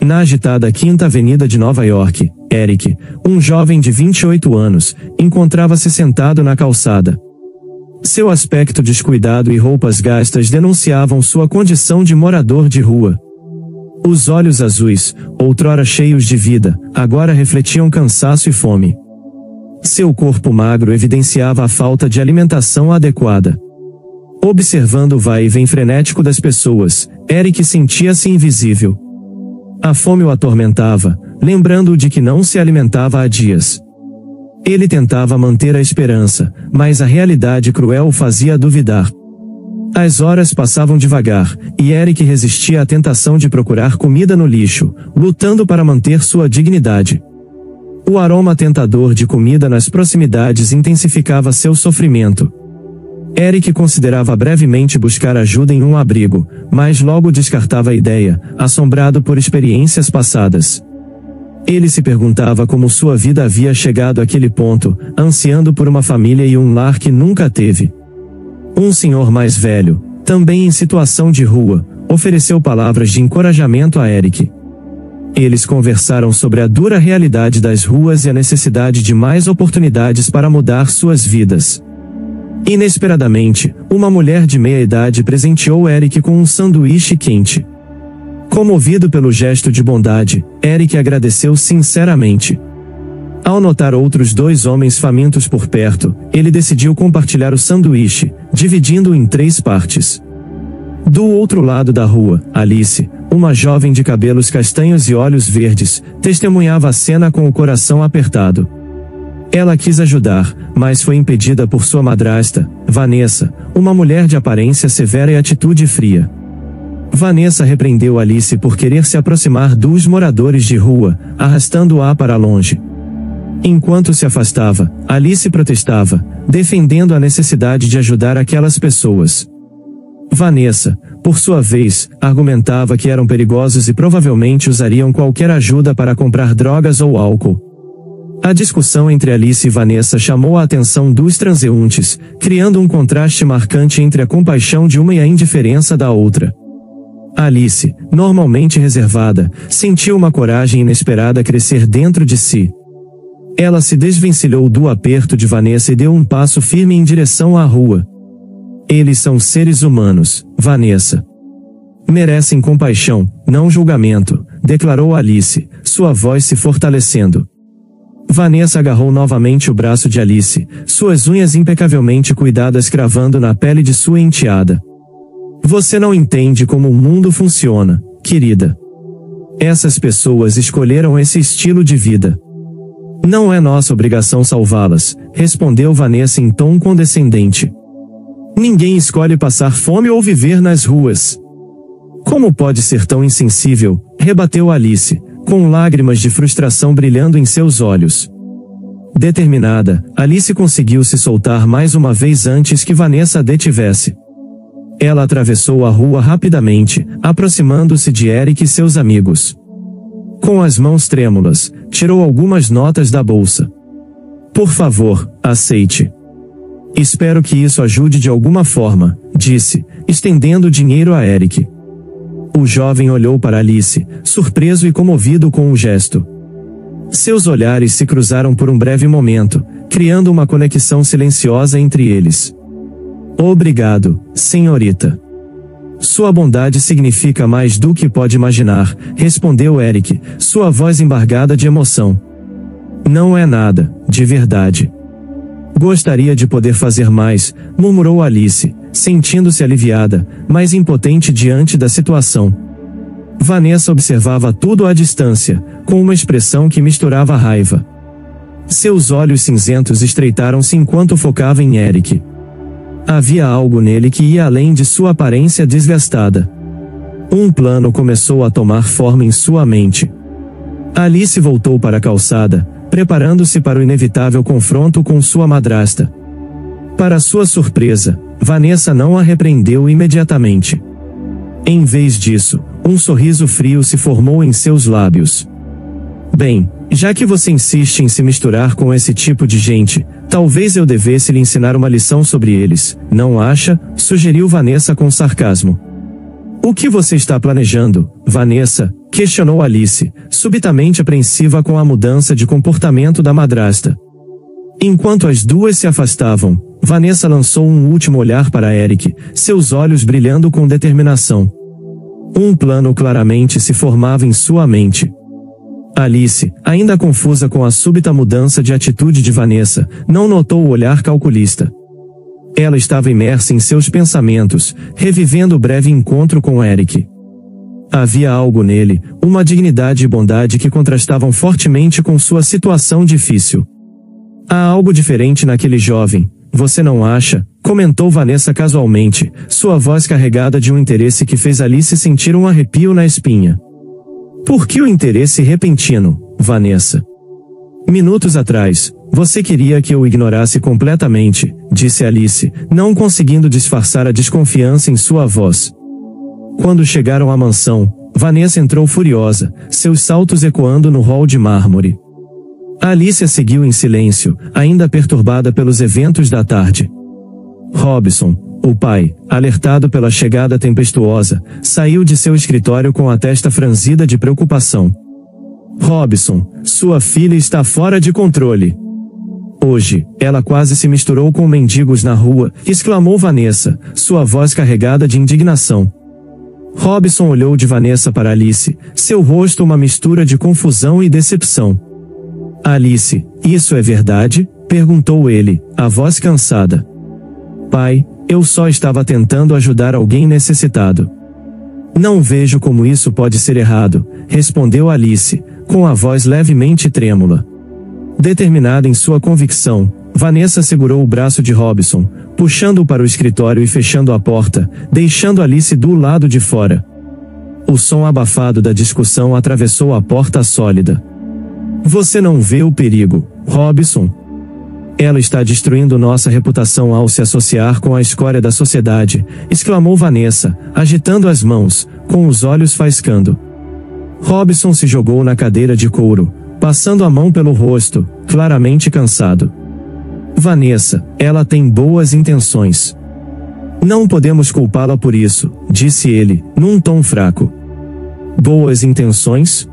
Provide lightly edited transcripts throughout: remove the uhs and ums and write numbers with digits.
Na agitada Quinta Avenida de Nova York, Eric, um jovem de 28 anos, encontrava-se sentado na calçada. Seu aspecto descuidado e roupas gastas denunciavam sua condição de morador de rua. Os olhos azuis, outrora cheios de vida, agora refletiam cansaço e fome. Seu corpo magro evidenciava a falta de alimentação adequada. Observando o vai e vem frenético das pessoas, Eric sentia-se invisível. A fome o atormentava, lembrando-o de que não se alimentava há dias. Ele tentava manter a esperança, mas a realidade cruel o fazia duvidar. As horas passavam devagar, e Eric resistia à tentação de procurar comida no lixo, lutando para manter sua dignidade. O aroma tentador de comida nas proximidades intensificava seu sofrimento. Eric considerava brevemente buscar ajuda em um abrigo, mas logo descartava a ideia, assombrado por experiências passadas. Ele se perguntava como sua vida havia chegado àquele ponto, ansiando por uma família e um lar que nunca teve. Um senhor mais velho, também em situação de rua, ofereceu palavras de encorajamento a Eric. Eles conversaram sobre a dura realidade das ruas e a necessidade de mais oportunidades para mudar suas vidas. Inesperadamente, uma mulher de meia-idade presenteou Eric com um sanduíche quente. Comovido pelo gesto de bondade, Eric agradeceu sinceramente. Ao notar outros 2 homens famintos por perto, ele decidiu compartilhar o sanduíche, dividindo-o em 3 partes. Do outro lado da rua, Alice, uma jovem de cabelos castanhos e olhos verdes, testemunhava a cena com o coração apertado. Ela quis ajudar, mas foi impedida por sua madrasta, Vanessa, uma mulher de aparência severa e atitude fria. Vanessa repreendeu Alice por querer se aproximar dos moradores de rua, arrastando-a para longe. Enquanto se afastava, Alice protestava, defendendo a necessidade de ajudar aquelas pessoas. Vanessa, por sua vez, argumentava que eram perigosos e provavelmente usariam qualquer ajuda para comprar drogas ou álcool. A discussão entre Alice e Vanessa chamou a atenção dos transeuntes, criando um contraste marcante entre a compaixão de uma e a indiferença da outra. Alice, normalmente reservada, sentiu uma coragem inesperada crescer dentro de si. Ela se desvencilhou do aperto de Vanessa e deu um passo firme em direção à rua. Eles são seres humanos, Vanessa. Merecem compaixão, não julgamento, declarou Alice, sua voz se fortalecendo. Vanessa agarrou novamente o braço de Alice, suas unhas impecavelmente cuidadas cravando na pele de sua enteada. Você não entende como o mundo funciona, querida. Essas pessoas escolheram esse estilo de vida. Não é nossa obrigação salvá-las, respondeu Vanessa em tom condescendente. Ninguém escolhe passar fome ou viver nas ruas. Como pode ser tão insensível? Rebateu Alice, com lágrimas de frustração brilhando em seus olhos. Determinada, Alice conseguiu se soltar mais uma vez antes que Vanessa a detivesse. Ela atravessou a rua rapidamente, aproximando-se de Eric e seus amigos. Com as mãos trêmulas, tirou algumas notas da bolsa. Por favor, aceite. Espero que isso ajude de alguma forma, disse, estendendo o dinheiro a Eric. O jovem olhou para Alice, surpreso e comovido com o gesto. Seus olhares se cruzaram por um breve momento, criando uma conexão silenciosa entre eles. Obrigado, senhorita. Sua bondade significa mais do que pode imaginar, respondeu Eric, sua voz embargada de emoção. Não é nada, de verdade. Gostaria de poder fazer mais, murmurou Alice, sentindo-se aliviada, mas impotente diante da situação. Vanessa observava tudo à distância, com uma expressão que misturava raiva. Seus olhos cinzentos estreitaram-se enquanto focava em Eric. Havia algo nele que ia além de sua aparência desgastada. Um plano começou a tomar forma em sua mente. Alice voltou para a calçada, preparando-se para o inevitável confronto com sua madrasta. Para sua surpresa, Vanessa não a repreendeu imediatamente. Em vez disso, um sorriso frio se formou em seus lábios. Bem, já que você insiste em se misturar com esse tipo de gente, talvez eu devesse lhe ensinar uma lição sobre eles, não acha? Sugeriu Vanessa com sarcasmo. O que você está planejando, Vanessa? Questionou Alice, subitamente apreensiva com a mudança de comportamento da madrasta. Enquanto as duas se afastavam, Vanessa lançou um último olhar para Eric, seus olhos brilhando com determinação. Um plano claramente se formava em sua mente. Alice, ainda confusa com a súbita mudança de atitude de Vanessa, não notou o olhar calculista. Ela estava imersa em seus pensamentos, revivendo o breve encontro com Eric. Havia algo nele, uma dignidade e bondade que contrastavam fortemente com sua situação difícil. Há algo diferente naquele jovem, você não acha? Comentou Vanessa casualmente, sua voz carregada de um interesse que fez Alice sentir um arrepio na espinha. Por que o interesse repentino, Vanessa? Minutos atrás, você queria que eu o ignorasse completamente, disse Alice, não conseguindo disfarçar a desconfiança em sua voz. Quando chegaram à mansão, Vanessa entrou furiosa, seus saltos ecoando no hall de mármore. Alice a seguiu em silêncio, ainda perturbada pelos eventos da tarde. Robson, o pai, alertado pela chegada tempestuosa, saiu de seu escritório com a testa franzida de preocupação. Robson, sua filha está fora de controle. Hoje, ela quase se misturou com mendigos na rua, exclamou Vanessa, sua voz carregada de indignação. Robson olhou de Vanessa para Alice, seu rosto uma mistura de confusão e decepção. Alice, isso é verdade? Perguntou ele, a voz cansada. Pai, eu só estava tentando ajudar alguém necessitado. Não vejo como isso pode ser errado, respondeu Alice, com a voz levemente trêmula. Determinada em sua convicção, Vanessa segurou o braço de Robson, puxando-o para o escritório e fechando a porta, deixando Alice do lado de fora. O som abafado da discussão atravessou a porta sólida. Você não vê o perigo, Robson? Ela está destruindo nossa reputação ao se associar com a escória da sociedade, exclamou Vanessa, agitando as mãos, com os olhos faiscando. Robson se jogou na cadeira de couro, passando a mão pelo rosto, claramente cansado. Vanessa, ela tem boas intenções. Não podemos culpá-la por isso, disse ele, num tom fraco. Boas intenções?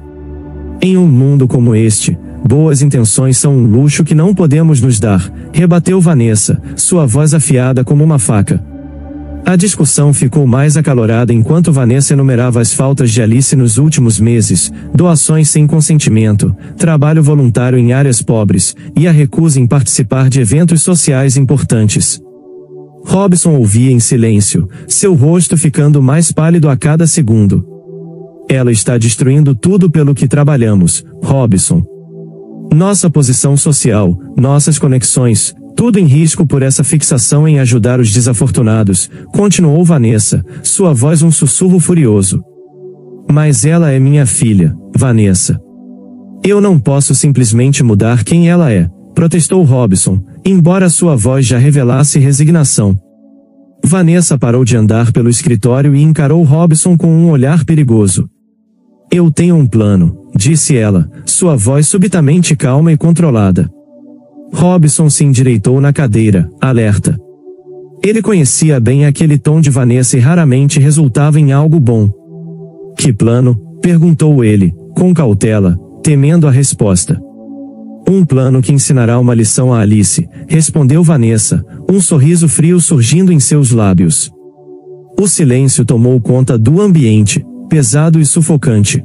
Em um mundo como este, boas intenções são um luxo que não podemos nos dar, rebateu Vanessa, sua voz afiada como uma faca. A discussão ficou mais acalorada enquanto Vanessa enumerava as faltas de Alice nos últimos meses, doações sem consentimento, trabalho voluntário em áreas pobres, e a recusa em participar de eventos sociais importantes. Robson ouvia em silêncio, seu rosto ficando mais pálido a cada segundo. Ela está destruindo tudo pelo que trabalhamos, Robson. Nossa posição social, nossas conexões, tudo em risco por essa fixação em ajudar os desafortunados, continuou Vanessa, sua voz um sussurro furioso. Mas ela é minha filha, Vanessa. Eu não posso simplesmente mudar quem ela é, protestou Robson, embora sua voz já revelasse resignação. Vanessa parou de andar pelo escritório e encarou Robson com um olhar perigoso. Eu tenho um plano, disse ela, sua voz subitamente calma e controlada. Robson se endireitou na cadeira, alerta. Ele conhecia bem aquele tom de Vanessa e raramente resultava em algo bom. Que plano? Perguntou ele, com cautela, temendo a resposta. Um plano que ensinará uma lição a Alice, respondeu Vanessa, um sorriso frio surgindo em seus lábios. O silêncio tomou conta do ambiente, pesado e sufocante.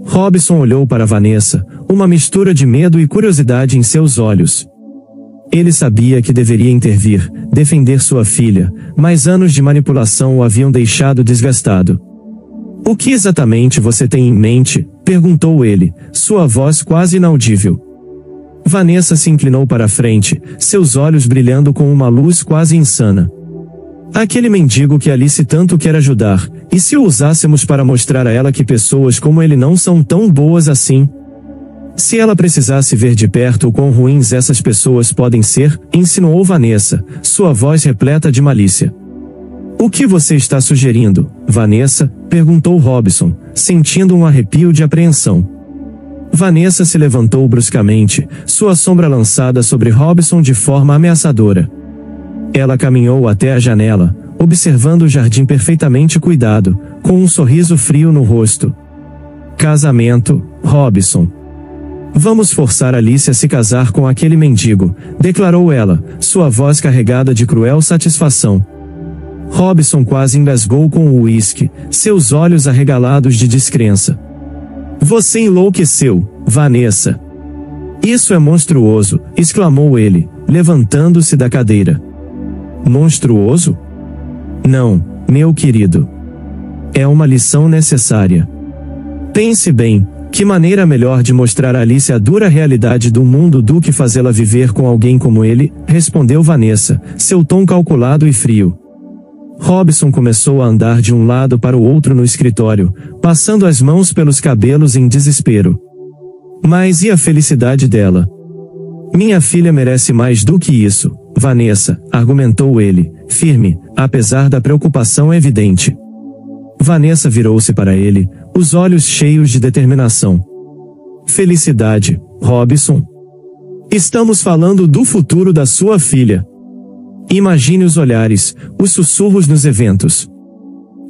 Robson olhou para Vanessa, uma mistura de medo e curiosidade em seus olhos. Ele sabia que deveria intervir, defender sua filha, mas anos de manipulação o haviam deixado desgastado. O que exatamente você tem em mente? Perguntou ele, sua voz quase inaudível. Vanessa se inclinou para a frente, seus olhos brilhando com uma luz quase insana. Aquele mendigo que Alice tanto quer ajudar, e se o usássemos para mostrar a ela que pessoas como ele não são tão boas assim? Se ela precisasse ver de perto o quão ruins essas pessoas podem ser, insinuou Vanessa, sua voz repleta de malícia. O que você está sugerindo, Vanessa? Perguntou Robson, sentindo um arrepio de apreensão. Vanessa se levantou bruscamente, sua sombra lançada sobre Robson de forma ameaçadora. Ela caminhou até a janela, observando o jardim perfeitamente cuidado, com um sorriso frio no rosto. Casamento, Robson. Vamos forçar Alice a se casar com aquele mendigo, declarou ela, sua voz carregada de cruel satisfação. Robson quase engasgou com o uísque, seus olhos arregalados de descrença. Você enlouqueceu, Vanessa. Isso é monstruoso, exclamou ele, levantando-se da cadeira. Monstruoso? Não, meu querido. É uma lição necessária. Pense bem, que maneira melhor de mostrar a Alice a dura realidade do mundo do que fazê-la viver com alguém como ele, respondeu Vanessa, seu tom calculado e frio. Robson começou a andar de um lado para o outro no escritório, passando as mãos pelos cabelos em desespero. Mas e a felicidade dela? Minha filha merece mais do que isso, Vanessa, argumentou ele, firme, apesar da preocupação evidente. Vanessa virou-se para ele, os olhos cheios de determinação. Felicidade, Robson? Estamos falando do futuro da sua filha. Imagine os olhares, os sussurros nos eventos.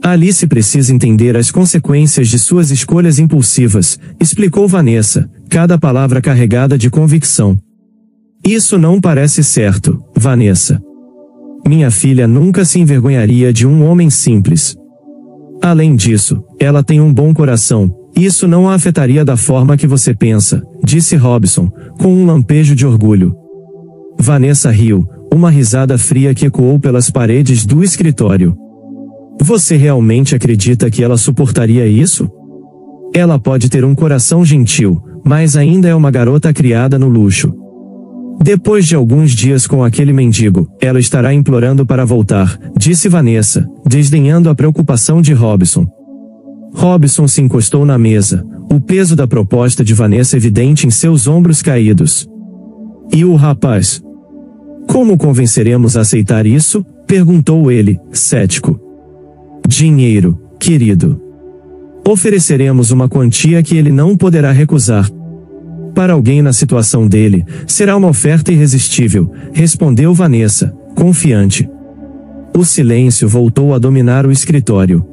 Alice precisa entender as consequências de suas escolhas impulsivas, explicou Vanessa, cada palavra carregada de convicção. Isso não parece certo, Vanessa. Minha filha nunca se envergonharia de um homem simples. Além disso, ela tem um bom coração, isso não a afetaria da forma que você pensa, disse Robson, com um lampejo de orgulho. Vanessa riu, uma risada fria que ecoou pelas paredes do escritório. Você realmente acredita que ela suportaria isso? Ela pode ter um coração gentil, mas ainda é uma garota criada no luxo. Depois de alguns dias com aquele mendigo, ela estará implorando para voltar, disse Vanessa, desdenhando a preocupação de Robson. Robson se encostou na mesa, o peso da proposta de Vanessa evidente em seus ombros caídos. E o rapaz? Como convenceremos a aceitar isso? Perguntou ele, cético. Dinheiro, querido. Ofereceremos uma quantia que ele não poderá recusar. Para alguém na situação dele, será uma oferta irresistível, respondeu Vanessa, confiante. O silêncio voltou a dominar o escritório.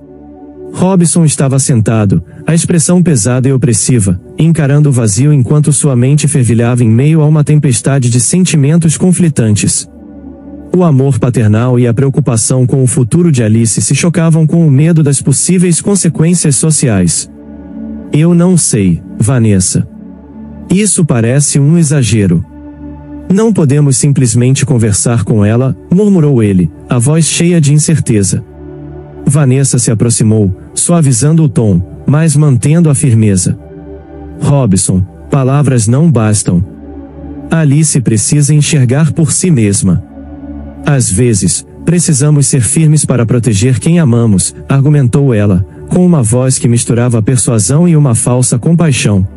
Robson estava sentado, a expressão pesada e opressiva, encarando o vazio enquanto sua mente fervilhava em meio a uma tempestade de sentimentos conflitantes. O amor paternal e a preocupação com o futuro de Alice se chocavam com o medo das possíveis consequências sociais. Eu não sei, Vanessa. Isso parece um exagero. Não podemos simplesmente conversar com ela, murmurou ele, a voz cheia de incerteza. Vanessa se aproximou, suavizando o tom, mas mantendo a firmeza. Robson, palavras não bastam. Alice precisa enxergar por si mesma. Às vezes, precisamos ser firmes para proteger quem amamos, argumentou ela, com uma voz que misturava persuasão e uma falsa compaixão.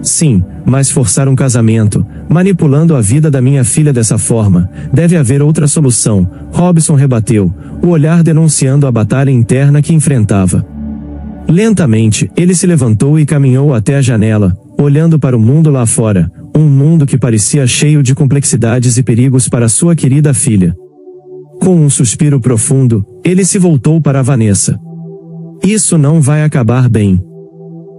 Sim, mas forçar um casamento, manipulando a vida da minha filha dessa forma, deve haver outra solução, Robson rebateu, o olhar denunciando a batalha interna que enfrentava. Lentamente, ele se levantou e caminhou até a janela, olhando para o mundo lá fora, um mundo que parecia cheio de complexidades e perigos para sua querida filha. Com um suspiro profundo, ele se voltou para Vanessa. Isso não vai acabar bem.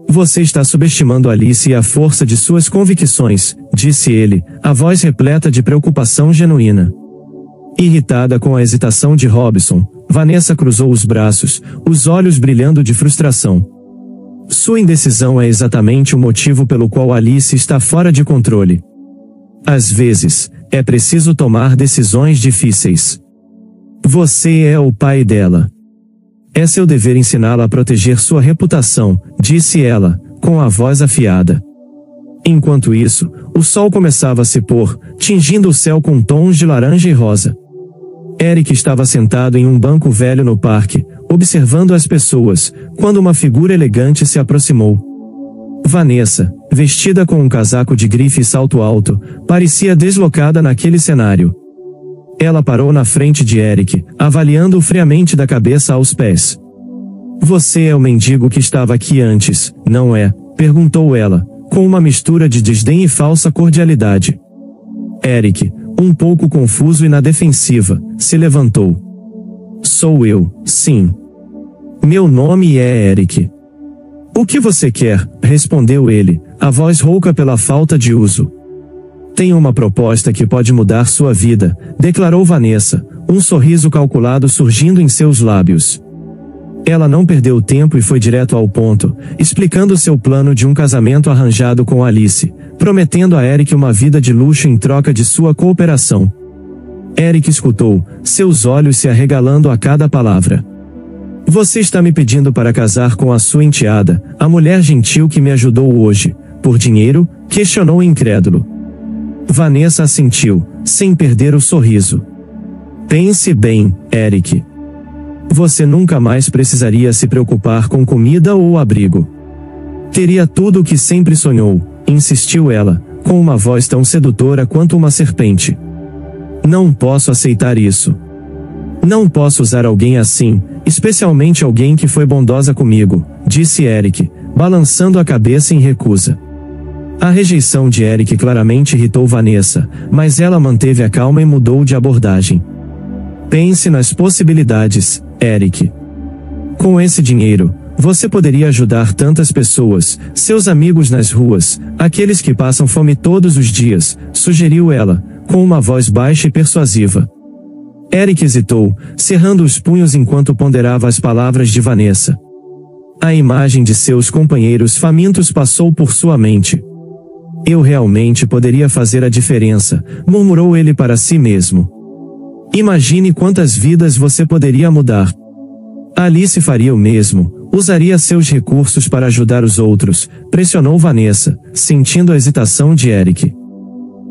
Você está subestimando Alice e a força de suas convicções, disse ele, a voz repleta de preocupação genuína. Irritada com a hesitação de Robson, Vanessa cruzou os braços, os olhos brilhando de frustração. Sua indecisão é exatamente o motivo pelo qual Alice está fora de controle. Às vezes, é preciso tomar decisões difíceis. Você é o pai dela. É seu dever ensiná-la a proteger sua reputação, disse ela, com a voz afiada. Enquanto isso, o sol começava a se pôr, tingindo o céu com tons de laranja e rosa. Eric estava sentado em um banco velho no parque, observando as pessoas, quando uma figura elegante se aproximou. Vanessa, vestida com um casaco de grife e salto alto, parecia deslocada naquele cenário. Ela parou na frente de Eric, avaliando-o friamente da cabeça aos pés. Você é o mendigo que estava aqui antes, não é? Perguntou ela, com uma mistura de desdém e falsa cordialidade. Eric, um pouco confuso e na defensiva, se levantou. Sou eu, sim. Meu nome é Eric. O que você quer? Respondeu ele, a voz rouca pela falta de uso. Tenho uma proposta que pode mudar sua vida, declarou Vanessa, um sorriso calculado surgindo em seus lábios. Ela não perdeu tempo e foi direto ao ponto, explicando seu plano de um casamento arranjado com Alice, prometendo a Eric uma vida de luxo em troca de sua cooperação. Eric escutou, seus olhos se arregalando a cada palavra. Você está me pedindo para casar com a sua enteada, a mulher gentil que me ajudou hoje, por dinheiro? Questionou incrédulo. Vanessa assentiu, sem perder o sorriso. Pense bem, Eric. Você nunca mais precisaria se preocupar com comida ou abrigo. Teria tudo o que sempre sonhou, insistiu ela, com uma voz tão sedutora quanto uma serpente. Não posso aceitar isso. Não posso usar alguém assim, especialmente alguém que foi bondosa comigo, disse Eric, balançando a cabeça em recusa. A rejeição de Eric claramente irritou Vanessa, mas ela manteve a calma e mudou de abordagem. Pense nas possibilidades, Eric. Com esse dinheiro, você poderia ajudar tantas pessoas, seus amigos nas ruas, aqueles que passam fome todos os dias, sugeriu ela, com uma voz baixa e persuasiva. Eric hesitou, cerrando os punhos enquanto ponderava as palavras de Vanessa. A imagem de seus companheiros famintos passou por sua mente. Eu realmente poderia fazer a diferença, murmurou ele para si mesmo. Imagine quantas vidas você poderia mudar. Alice faria o mesmo, usaria seus recursos para ajudar os outros, pressionou Vanessa, sentindo a hesitação de Eric.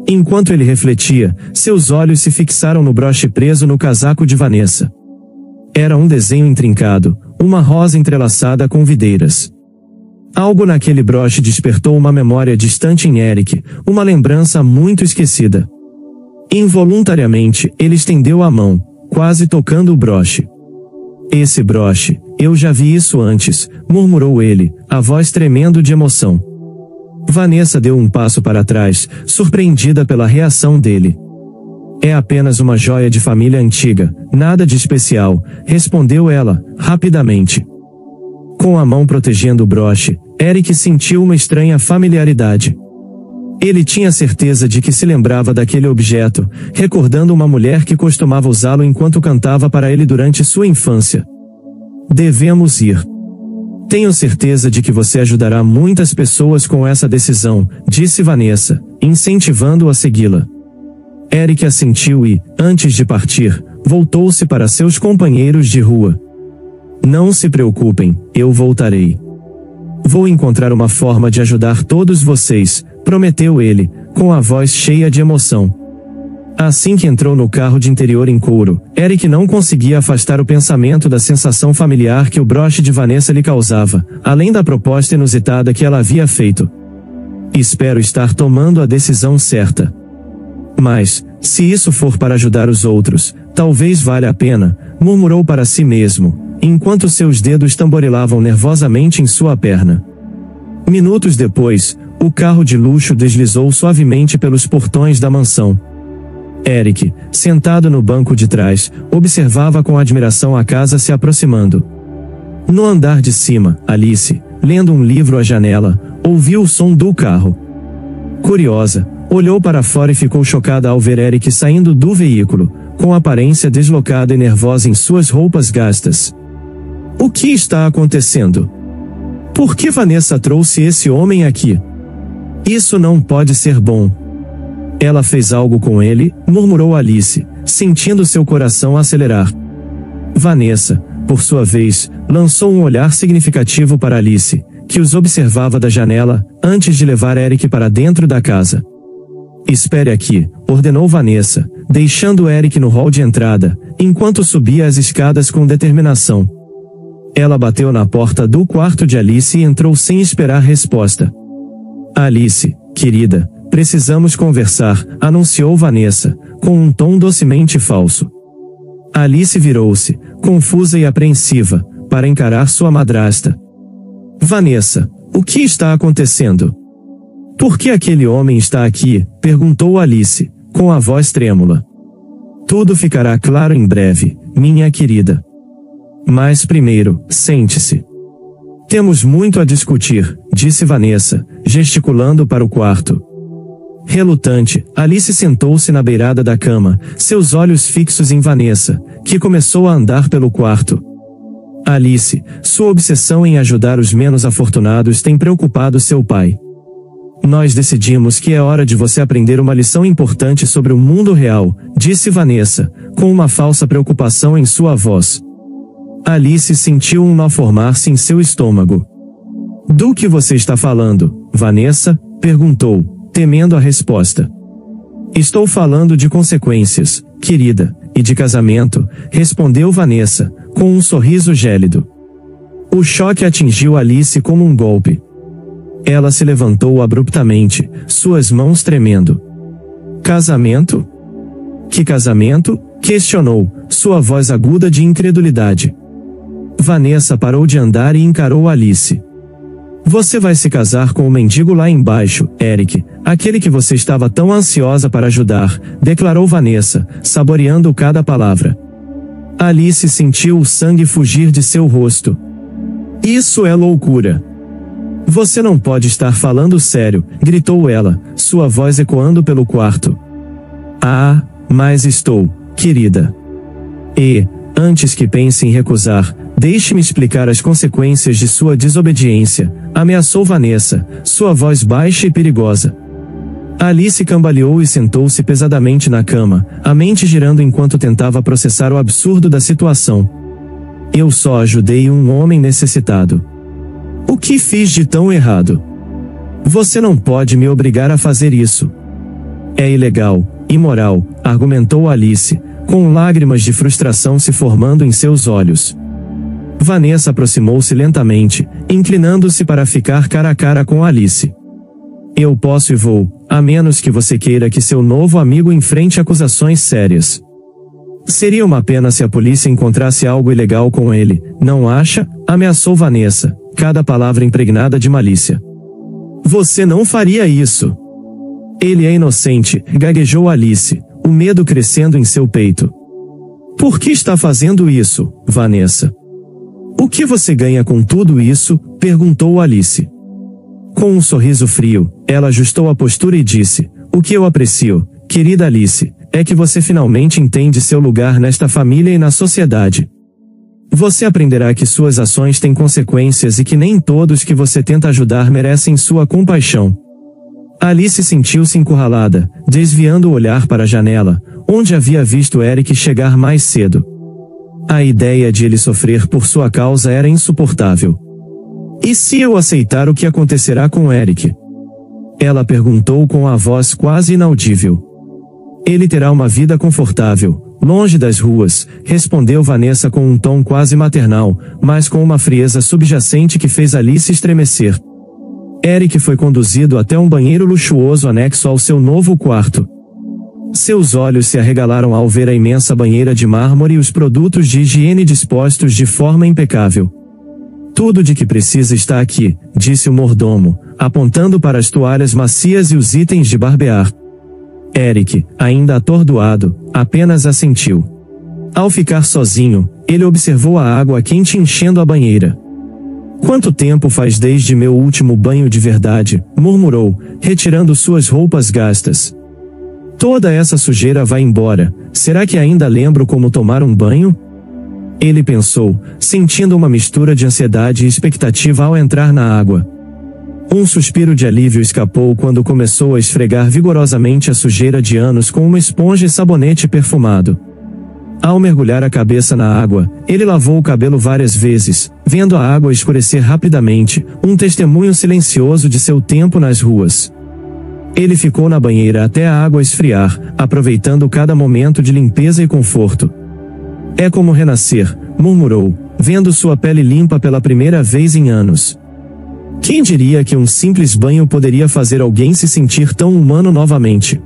Enquanto ele refletia, seus olhos se fixaram no broche preso no casaco de Vanessa. Era um desenho intrincado, uma rosa entrelaçada com videiras. Algo naquele broche despertou uma memória distante em Eric, uma lembrança muito esquecida. Involuntariamente, ele estendeu a mão, quase tocando o broche. Esse broche, eu já vi isso antes, murmurou ele, a voz tremendo de emoção. Vanessa deu um passo para trás, surpreendida pela reação dele. É apenas uma joia de família antiga, nada de especial, respondeu ela, rapidamente. Com a mão protegendo o broche, Eric sentiu uma estranha familiaridade. Ele tinha certeza de que se lembrava daquele objeto, recordando uma mulher que costumava usá-lo enquanto cantava para ele durante sua infância. Devemos ir. Tenho certeza de que você ajudará muitas pessoas com essa decisão, disse Vanessa, incentivando-o a segui-la. Eric assentiu e, antes de partir, voltou-se para seus companheiros de rua. Não se preocupem, eu voltarei. Vou encontrar uma forma de ajudar todos vocês, prometeu ele, com a voz cheia de emoção. Assim que entrou no carro de interior em couro, Eric não conseguia afastar o pensamento da sensação familiar que o broche de Vanessa lhe causava, além da proposta inusitada que ela havia feito. Espero estar tomando a decisão certa. Mas, se isso for para ajudar os outros, talvez valha a pena, murmurou para si mesmo, enquanto seus dedos tamborilavam nervosamente em sua perna. Minutos depois, o carro de luxo deslizou suavemente pelos portões da mansão. Eric, sentado no banco de trás, observava com admiração a casa se aproximando. No andar de cima, Alice, lendo um livro à janela, ouviu o som do carro. Curiosa, olhou para fora e ficou chocada ao ver Eric saindo do veículo, com aparência deslocada e nervosa em suas roupas gastas. O que está acontecendo? Por que Vanessa trouxe esse homem aqui? Isso não pode ser bom. Ela fez algo com ele, murmurou Alice, sentindo seu coração acelerar. Vanessa, por sua vez, lançou um olhar significativo para Alice, que os observava da janela, antes de levar Eric para dentro da casa. Espere aqui, ordenou Vanessa, deixando Eric no hall de entrada, enquanto subia as escadas com determinação. Ela bateu na porta do quarto de Alice e entrou sem esperar resposta. Alice, querida, precisamos conversar, anunciou Vanessa, com um tom docemente falso. Alice virou-se, confusa e apreensiva, para encarar sua madrasta. Vanessa, o que está acontecendo? Por que aquele homem está aqui? Perguntou Alice, com a voz trêmula. Tudo ficará claro em breve, minha querida. Mas primeiro, sente-se. Temos muito a discutir, disse Vanessa, gesticulando para o quarto. Relutante, Alice sentou-se na beirada da cama, seus olhos fixos em Vanessa, que começou a andar pelo quarto. Alice, sua obsessão em ajudar os menos afortunados tem preocupado seu pai. Nós decidimos que é hora de você aprender uma lição importante sobre o mundo real, disse Vanessa, com uma falsa preocupação em sua voz. Alice sentiu um nó formar-se em seu estômago. Do que você está falando, Vanessa? Perguntou, temendo a resposta. Estou falando de consequências, querida, e de casamento, respondeu Vanessa, com um sorriso gélido. O choque atingiu Alice como um golpe. Ela se levantou abruptamente, suas mãos tremendo. Casamento? Que casamento? Questionou, sua voz aguda de incredulidade. Vanessa parou de andar e encarou Alice. Você vai se casar com o mendigo lá embaixo, Eric, aquele que você estava tão ansiosa para ajudar, declarou Vanessa, saboreando cada palavra. Alice sentiu o sangue fugir de seu rosto. Isso é loucura. Você não pode estar falando sério, gritou ela, sua voz ecoando pelo quarto. Ah, mas estou, querida. E, antes que pense em recusar, deixe-me explicar as consequências de sua desobediência, ameaçou Vanessa, sua voz baixa e perigosa. Alice cambaleou e sentou-se pesadamente na cama, a mente girando enquanto tentava processar o absurdo da situação. Eu só ajudei um homem necessitado. O que fiz de tão errado? Você não pode me obrigar a fazer isso. É ilegal, imoral, argumentou Alice, com lágrimas de frustração se formando em seus olhos. Vanessa aproximou-se lentamente, inclinando-se para ficar cara a cara com Alice. Eu posso e vou, a menos que você queira que seu novo amigo enfrente acusações sérias. Seria uma pena se a polícia encontrasse algo ilegal com ele, não acha? Ameaçou Vanessa, cada palavra impregnada de malícia. Você não faria isso. Ele é inocente, gaguejou Alice, o medo crescendo em seu peito. Por que está fazendo isso, Vanessa? O que você ganha com tudo isso? Perguntou Alice. Com um sorriso frio, ela ajustou a postura e disse, o que eu aprecio, querida Alice, é que você finalmente entende seu lugar nesta família e na sociedade. Você aprenderá que suas ações têm consequências e que nem todos que você tenta ajudar merecem sua compaixão. Alice sentiu-se encurralada, desviando o olhar para a janela, onde havia visto Eric chegar mais cedo. A ideia de ele sofrer por sua causa era insuportável. E se eu aceitar, o que acontecerá com Eric? Ela perguntou com a voz quase inaudível. Ele terá uma vida confortável, longe das ruas, respondeu Vanessa com um tom quase maternal, mas com uma frieza subjacente que fez Alice estremecer. Eric foi conduzido até um banheiro luxuoso anexo ao seu novo quarto. Seus olhos se arregalaram ao ver a imensa banheira de mármore e os produtos de higiene dispostos de forma impecável. Tudo de que precisa está aqui, disse o mordomo, apontando para as toalhas macias e os itens de barbear. Eric, ainda atordoado, apenas assentiu. Ao ficar sozinho, ele observou a água quente enchendo a banheira. Quanto tempo faz desde meu último banho de verdade? Murmurou, retirando suas roupas gastas. Toda essa sujeira vai embora, será que ainda lembro como tomar um banho? Ele pensou, sentindo uma mistura de ansiedade e expectativa ao entrar na água. Um suspiro de alívio escapou quando começou a esfregar vigorosamente a sujeira de anos com uma esponja e sabonete perfumado. Ao mergulhar a cabeça na água, ele lavou o cabelo várias vezes, vendo a água escurecer rapidamente, um testemunho silencioso de seu tempo nas ruas. Ele ficou na banheira até a água esfriar, aproveitando cada momento de limpeza e conforto. É como renascer, murmurou, vendo sua pele limpa pela primeira vez em anos. Quem diria que um simples banho poderia fazer alguém se sentir tão humano novamente?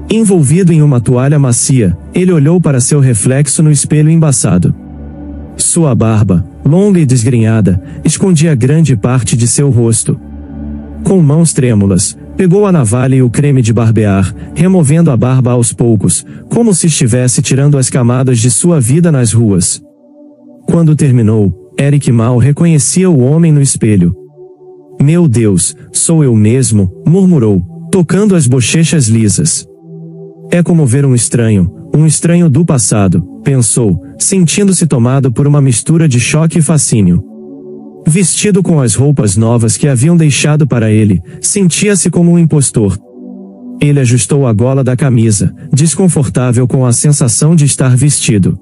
Envolvido em uma toalha macia, ele olhou para seu reflexo no espelho embaçado. Sua barba, longa e desgrenhada, escondia grande parte de seu rosto. Com mãos trêmulas, pegou a navalha e o creme de barbear, removendo a barba aos poucos, como se estivesse tirando as camadas de sua vida nas ruas. Quando terminou, Eric mal reconhecia o homem no espelho. Meu Deus, sou eu mesmo, murmurou, tocando as bochechas lisas. É como ver um estranho do passado, pensou, sentindo-se tomado por uma mistura de choque e fascínio. Vestido com as roupas novas que haviam deixado para ele, sentia-se como um impostor. Ele ajustou a gola da camisa, desconfortável com a sensação de estar vestido.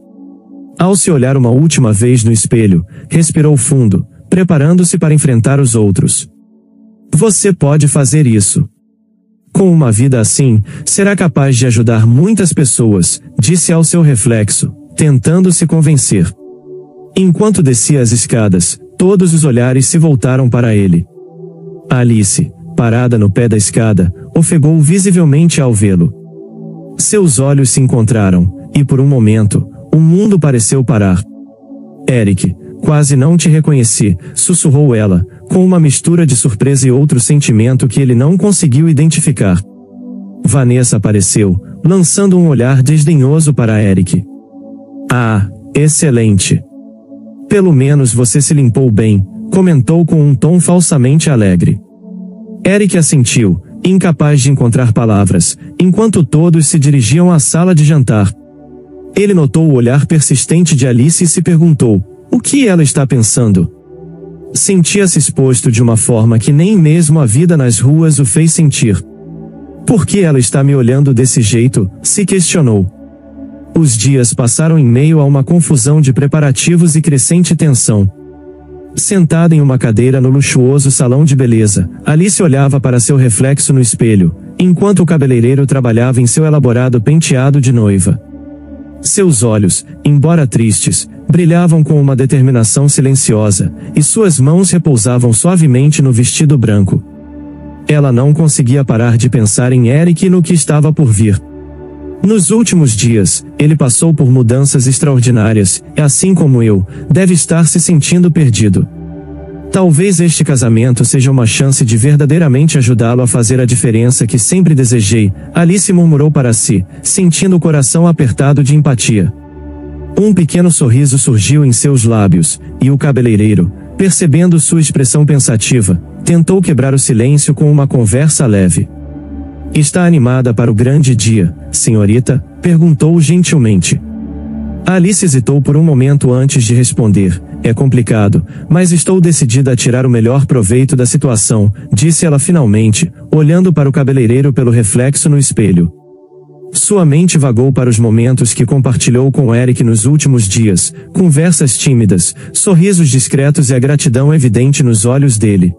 Ao se olhar uma última vez no espelho, respirou fundo, preparando-se para enfrentar os outros. Você pode fazer isso. Com uma vida assim, será capaz de ajudar muitas pessoas, disse ao seu reflexo, tentando se convencer. Enquanto descia as escadas, todos os olhares se voltaram para ele. Alice, parada no pé da escada, ofegou visivelmente ao vê-lo. Seus olhos se encontraram, e por um momento, o mundo pareceu parar. Eric, quase não te reconheci, sussurrou ela, com uma mistura de surpresa e outro sentimento que ele não conseguiu identificar. Vanessa apareceu, lançando um olhar desdenhoso para Eric. Ah, excelente! Pelo menos você se limpou bem, comentou com um tom falsamente alegre. Eric assentiu, incapaz de encontrar palavras, enquanto todos se dirigiam à sala de jantar. Ele notou o olhar persistente de Alice e se perguntou, o que ela está pensando? Sentia-se exposto de uma forma que nem mesmo a vida nas ruas o fez sentir. Por que ela está me olhando desse jeito? Se questionou. Os dias passaram em meio a uma confusão de preparativos e crescente tensão. Sentada em uma cadeira no luxuoso salão de beleza, Alice olhava para seu reflexo no espelho, enquanto o cabeleireiro trabalhava em seu elaborado penteado de noiva. Seus olhos, embora tristes, brilhavam com uma determinação silenciosa, e suas mãos repousavam suavemente no vestido branco. Ela não conseguia parar de pensar em Eric e no que estava por vir. Nos últimos dias, ele passou por mudanças extraordinárias, e assim como eu, deve estar se sentindo perdido. Talvez este casamento seja uma chance de verdadeiramente ajudá-lo a fazer a diferença que sempre desejei, Alice murmurou para si, sentindo o coração apertado de empatia. Um pequeno sorriso surgiu em seus lábios, e o cabeleireiro, percebendo sua expressão pensativa, tentou quebrar o silêncio com uma conversa leve. Está animada para o grande dia, senhorita? Perguntou gentilmente. Alice hesitou por um momento antes de responder. É complicado, mas estou decidida a tirar o melhor proveito da situação, disse ela finalmente, olhando para o cabeleireiro pelo reflexo no espelho. Sua mente vagou para os momentos que compartilhou com Eric nos últimos dias, conversas tímidas, sorrisos discretos e a gratidão evidente nos olhos dele.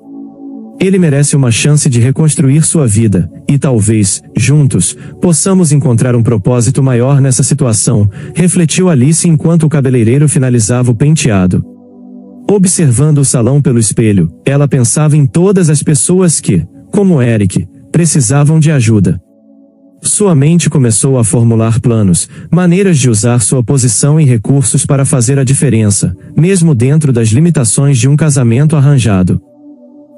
Ele merece uma chance de reconstruir sua vida, e talvez, juntos, possamos encontrar um propósito maior nessa situação, refletiu Alice enquanto o cabeleireiro finalizava o penteado. Observando o salão pelo espelho, ela pensava em todas as pessoas que, como Eric, precisavam de ajuda. Sua mente começou a formular planos, maneiras de usar sua posição e recursos para fazer a diferença, mesmo dentro das limitações de um casamento arranjado.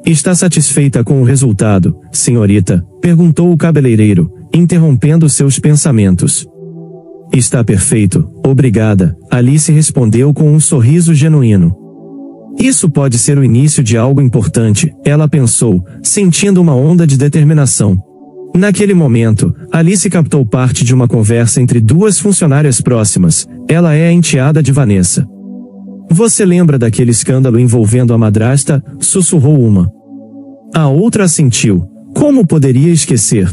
Está satisfeita com o resultado, senhorita? Perguntou o cabeleireiro, interrompendo seus pensamentos. Está perfeito, obrigada, Alice respondeu com um sorriso genuíno. Isso pode ser o início de algo importante, ela pensou, sentindo uma onda de determinação. Naquele momento, Alice captou parte de uma conversa entre duas funcionárias próximas. Ela é a enteada de Vanessa. Você lembra daquele escândalo envolvendo a madrasta? Sussurrou uma. A outra assentiu. Como poderia esquecer?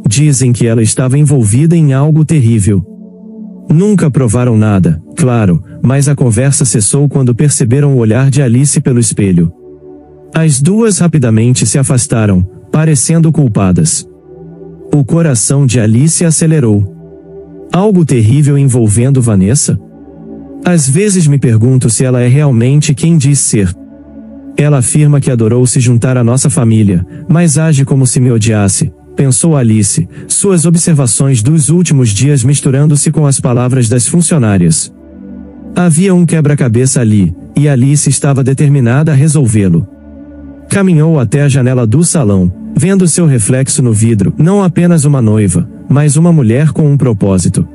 Dizem que ela estava envolvida em algo terrível. Nunca provaram nada, claro, mas a conversa cessou quando perceberam o olhar de Alice pelo espelho. As duas rapidamente se afastaram, parecendo culpadas. O coração de Alice acelerou. Algo terrível envolvendo Vanessa? Às vezes me pergunto se ela é realmente quem diz ser. Ela afirma que adorou se juntar à nossa família, mas age como se me odiasse, pensou Alice, suas observações dos últimos dias misturando-se com as palavras das funcionárias. Havia um quebra-cabeça ali, e Alice estava determinada a resolvê-lo. Caminhou até a janela do salão, vendo seu reflexo no vidro, não apenas uma noiva, mas uma mulher com um propósito.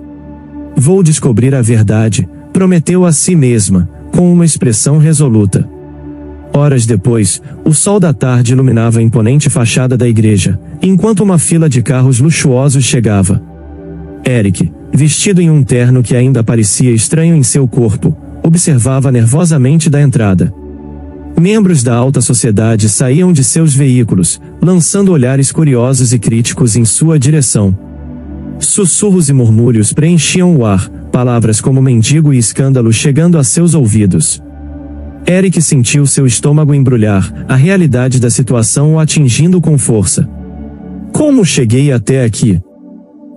Vou descobrir a verdade, prometeu a si mesma, com uma expressão resoluta. Horas depois, o sol da tarde iluminava a imponente fachada da igreja, enquanto uma fila de carros luxuosos chegava. Eric, vestido em um terno que ainda parecia estranho em seu corpo, observava nervosamente da entrada. Membros da alta sociedade saíam de seus veículos, lançando olhares curiosos e críticos em sua direção. Sussurros e murmúrios preenchiam o ar, palavras como mendigo e escândalo chegando a seus ouvidos. Eric sentiu seu estômago embrulhar, a realidade da situação o atingindo com força. Como cheguei até aqui?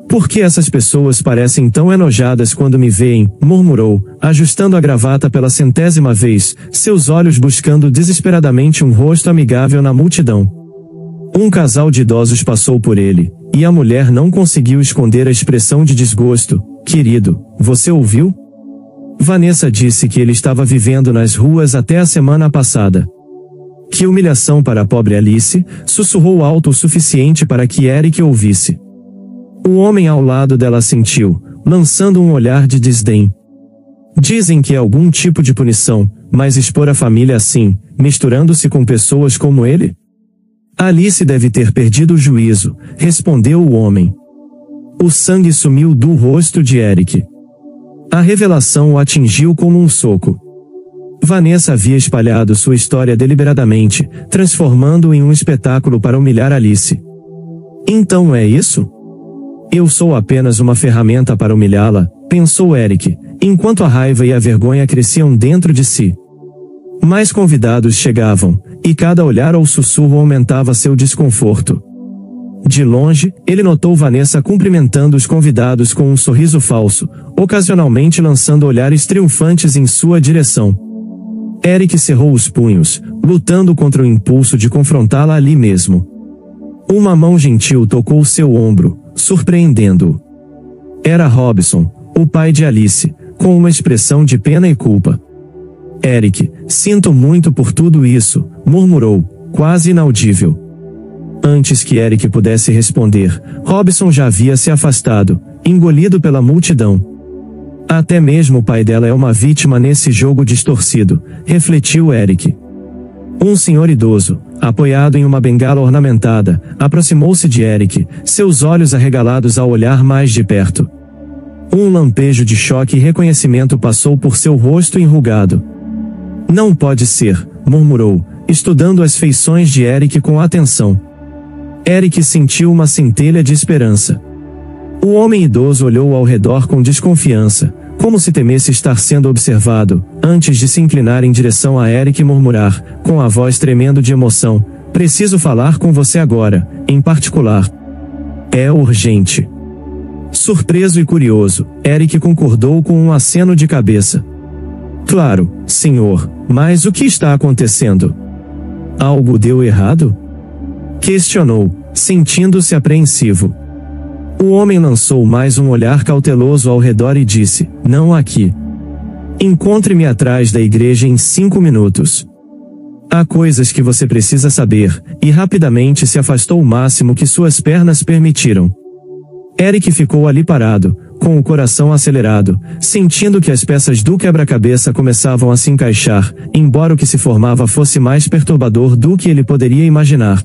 Por que essas pessoas parecem tão enojadas quando me veem? Murmurou, ajustando a gravata pela 100ª vez, seus olhos buscando desesperadamente um rosto amigável na multidão. Um casal de idosos passou por ele, e a mulher não conseguiu esconder a expressão de desgosto. Querido, você ouviu? Vanessa disse que ele estava vivendo nas ruas até a semana passada. Que humilhação para a pobre Alice, sussurrou alto o suficiente para que Eric ouvisse. O homem ao lado dela assentiu, lançando um olhar de desdém. Dizem que é algum tipo de punição, mas expor a família assim, misturando-se com pessoas como ele? Alice deve ter perdido o juízo, respondeu o homem. O sangue sumiu do rosto de Eric. A revelação o atingiu como um soco. Vanessa havia espalhado sua história deliberadamente, transformando-o em um espetáculo para humilhar Alice. Então é isso? Eu sou apenas uma ferramenta para humilhá-la, pensou Eric, enquanto a raiva e a vergonha cresciam dentro de si. Mais convidados chegavam, e cada olhar ou sussurro aumentava seu desconforto. De longe, ele notou Vanessa cumprimentando os convidados com um sorriso falso, ocasionalmente lançando olhares triunfantes em sua direção. Eric cerrou os punhos, lutando contra o impulso de confrontá-la ali mesmo. Uma mão gentil tocou seu ombro, surpreendendo-o. Era Robson, o pai de Alice, com uma expressão de pena e culpa. Eric, sinto muito por tudo isso, murmurou, quase inaudível. Antes que Eric pudesse responder, Robson já havia se afastado, engolido pela multidão. Até mesmo o pai dela é uma vítima nesse jogo distorcido, refletiu Eric. Um senhor idoso, apoiado em uma bengala ornamentada, aproximou-se de Eric, seus olhos arregalados ao olhar mais de perto. Um lampejo de choque e reconhecimento passou por seu rosto enrugado. Não pode ser, murmurou, estudando as feições de Eric com atenção. Eric sentiu uma centelha de esperança. O homem idoso olhou ao redor com desconfiança, como se temesse estar sendo observado, antes de se inclinar em direção a Eric e murmurar, com a voz tremendo de emoção, preciso falar com você agora, em particular. É urgente. Surpreso e curioso, Eric concordou com um aceno de cabeça. Claro, senhor, mas o que está acontecendo? Algo deu errado? Questionou, sentindo-se apreensivo. O homem lançou mais um olhar cauteloso ao redor e disse, não aqui. Encontre-me atrás da igreja em 5 minutos. Há coisas que você precisa saber, e rapidamente se afastou o máximo que suas pernas permitiram. Eric ficou ali parado, com o coração acelerado, sentindo que as peças do quebra-cabeça começavam a se encaixar, embora o que se formava fosse mais perturbador do que ele poderia imaginar.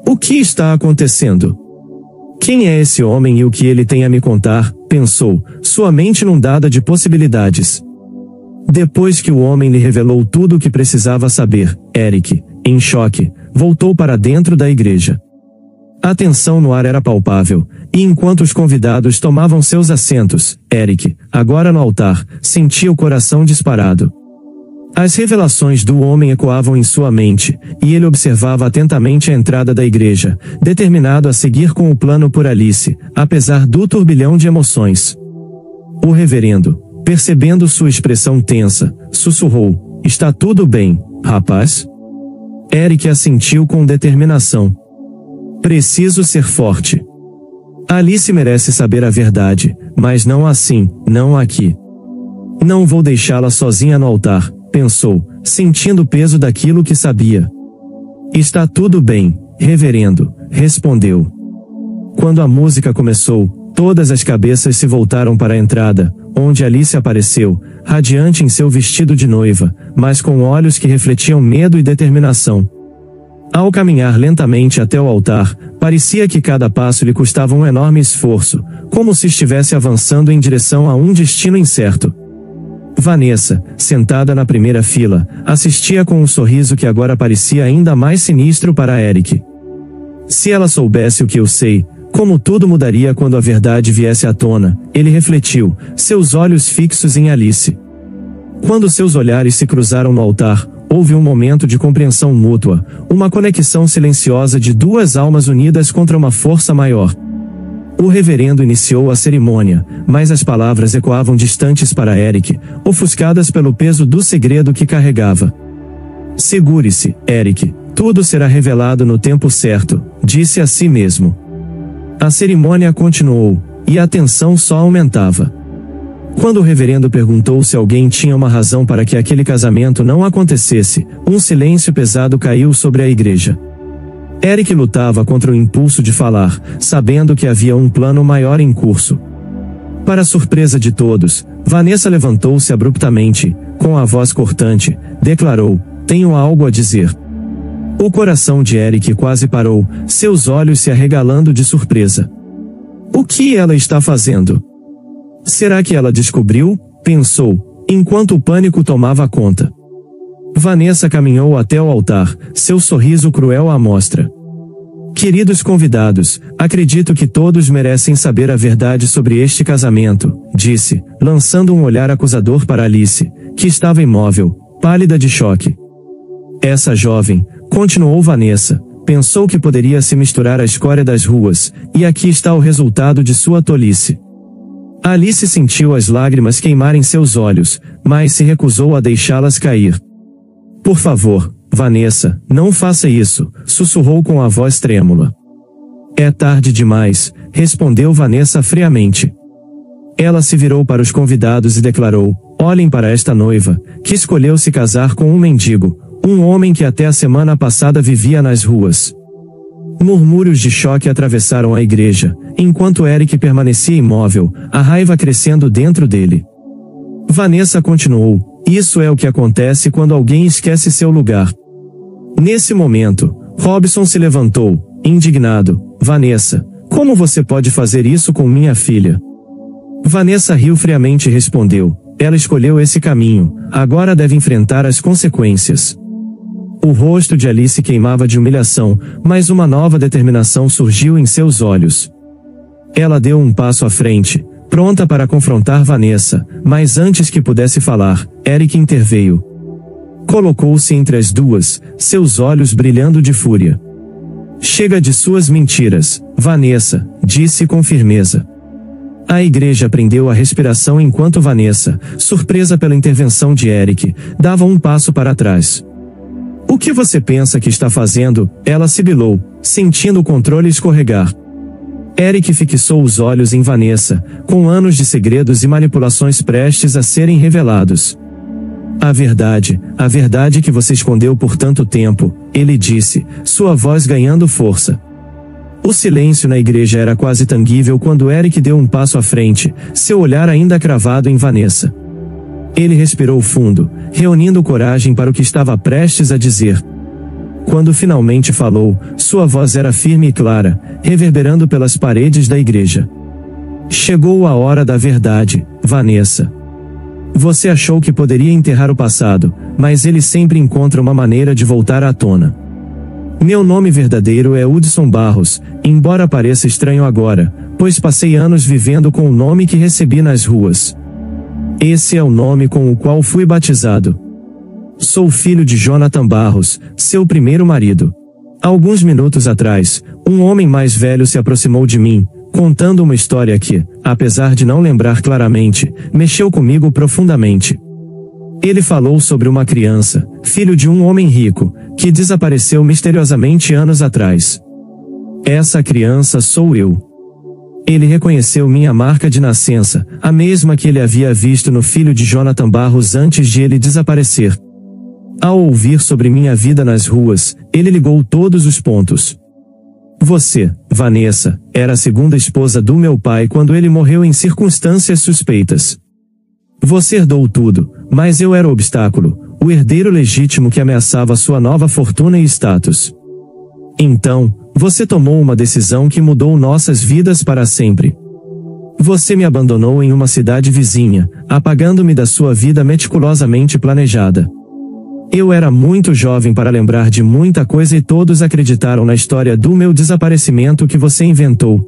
O que está acontecendo? Quem é esse homem e o que ele tem a me contar? Pensou, sua mente inundada de possibilidades. Depois que o homem lhe revelou tudo o que precisava saber, Eric, em choque, voltou para dentro da igreja. A tensão no ar era palpável, e enquanto os convidados tomavam seus assentos, Eric, agora no altar, sentia o coração disparado. As revelações do homem ecoavam em sua mente, e ele observava atentamente a entrada da igreja, determinado a seguir com o plano por Alice, apesar do turbilhão de emoções. O reverendo, percebendo sua expressão tensa, sussurrou, está tudo bem, rapaz? Eric assentiu com determinação. Preciso ser forte. Alice merece saber a verdade, mas não assim, não aqui. Não vou deixá-la sozinha no altar, pensou, sentindo o peso daquilo que sabia. Está tudo bem, reverendo, respondeu. Quando a música começou, todas as cabeças se voltaram para a entrada, onde Alice apareceu, radiante em seu vestido de noiva, mas com olhos que refletiam medo e determinação. Ao caminhar lentamente até o altar, parecia que cada passo lhe custava um enorme esforço, como se estivesse avançando em direção a um destino incerto. Vanessa, sentada na primeira fila, assistia com um sorriso que agora parecia ainda mais sinistro para Eric. Se ela soubesse o que eu sei, como tudo mudaria quando a verdade viesse à tona, ele refletiu, seus olhos fixos em Alice. Quando seus olhares se cruzaram no altar, houve um momento de compreensão mútua, uma conexão silenciosa de duas almas unidas contra uma força maior. O reverendo iniciou a cerimônia, mas as palavras ecoavam distantes para Eric, ofuscadas pelo peso do segredo que carregava. Segure-se, Eric, tudo será revelado no tempo certo, disse a si mesmo. A cerimônia continuou, e a tensão só aumentava. Quando o reverendo perguntou se alguém tinha uma razão para que aquele casamento não acontecesse, um silêncio pesado caiu sobre a igreja. Eric lutava contra o impulso de falar, sabendo que havia um plano maior em curso. Para surpresa de todos, Vanessa levantou-se abruptamente, com a voz cortante, declarou, tenho algo a dizer. O coração de Eric quase parou, seus olhos se arregalando de surpresa. O que ela está fazendo? Será que ela descobriu? Pensou, enquanto o pânico tomava conta. Vanessa caminhou até o altar, seu sorriso cruel à mostra. Queridos convidados, acredito que todos merecem saber a verdade sobre este casamento, disse, lançando um olhar acusador para Alice, que estava imóvel, pálida de choque. Essa jovem, continuou Vanessa, pensou que poderia se misturar à escória das ruas, e aqui está o resultado de sua tolice. Alice sentiu as lágrimas queimarem seus olhos, mas se recusou a deixá-las cair. Por favor, Vanessa, não faça isso, sussurrou com a voz trêmula. É tarde demais, respondeu Vanessa friamente. Ela se virou para os convidados e declarou, olhem para esta noiva, que escolheu se casar com um mendigo, um homem que até a semana passada vivia nas ruas. Murmúrios de choque atravessaram a igreja, enquanto Eric permanecia imóvel, a raiva crescendo dentro dele. Vanessa continuou, isso é o que acontece quando alguém esquece seu lugar. Nesse momento, Robson se levantou, indignado, Vanessa, como você pode fazer isso com minha filha? Vanessa riu friamente e respondeu, ela escolheu esse caminho, agora deve enfrentar as consequências. O rosto de Alice queimava de humilhação, mas uma nova determinação surgiu em seus olhos. Ela deu um passo à frente, pronta para confrontar Vanessa, mas antes que pudesse falar, Eric interveio. Colocou-se entre as duas, seus olhos brilhando de fúria. Chega de suas mentiras, Vanessa, disse com firmeza. A igreja prendeu a respiração enquanto Vanessa, surpresa pela intervenção de Eric, dava um passo para trás. O que você pensa que está fazendo? Ela sibilou, sentindo o controle escorregar. Eric fixou os olhos em Vanessa, com anos de segredos e manipulações prestes a serem revelados. A verdade que você escondeu por tanto tempo, ele disse, sua voz ganhando força. O silêncio na igreja era quase tangível quando Eric deu um passo à frente, seu olhar ainda cravado em Vanessa. Ele respirou fundo, reunindo coragem para o que estava prestes a dizer. Quando finalmente falou, sua voz era firme e clara, reverberando pelas paredes da igreja. Chegou a hora da verdade, Vanessa. Você achou que poderia enterrar o passado, mas ele sempre encontra uma maneira de voltar à tona. Meu nome verdadeiro é Hudson Barros, embora pareça estranho agora, pois passei anos vivendo com o nome que recebi nas ruas. Esse é o nome com o qual fui batizado. Sou filho de Jonathan Barros, seu primeiro marido. Alguns minutos atrás, um homem mais velho se aproximou de mim, contando uma história que, apesar de não lembrar claramente, mexeu comigo profundamente. Ele falou sobre uma criança, filho de um homem rico, que desapareceu misteriosamente anos atrás. Essa criança sou eu. Ele reconheceu minha marca de nascença, a mesma que ele havia visto no filho de Jonathan Barros antes de ele desaparecer. Ao ouvir sobre minha vida nas ruas, ele ligou todos os pontos. Você, Vanessa, era a segunda esposa do meu pai quando ele morreu em circunstâncias suspeitas. Você herdou tudo, mas eu era o obstáculo, o herdeiro legítimo que ameaçava sua nova fortuna e status. Então, você tomou uma decisão que mudou nossas vidas para sempre. Você me abandonou em uma cidade vizinha, apagando-me da sua vida meticulosamente planejada. Eu era muito jovem para lembrar de muita coisa e todos acreditaram na história do meu desaparecimento que você inventou.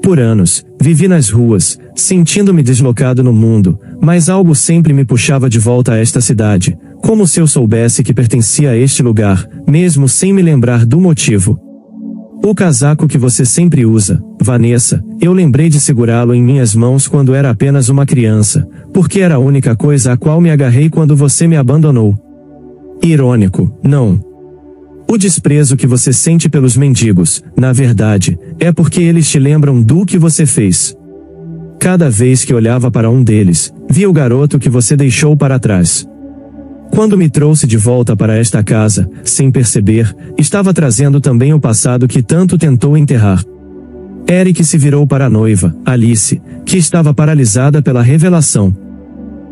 Por anos, vivi nas ruas, sentindo-me deslocado no mundo, mas algo sempre me puxava de volta a esta cidade, como se eu soubesse que pertencia a este lugar, mesmo sem me lembrar do motivo. O casaco que você sempre usa, Vanessa, eu lembrei de segurá-lo em minhas mãos quando era apenas uma criança, porque era a única coisa a qual me agarrei quando você me abandonou. Irônico, não? O desprezo que você sente pelos mendigos, na verdade, é porque eles te lembram do que você fez. Cada vez que olhava para um deles, via o garoto que você deixou para trás. Quando me trouxe de volta para esta casa, sem perceber, estava trazendo também o passado que tanto tentou enterrar. Eric se virou para a noiva, Alice, que estava paralisada pela revelação.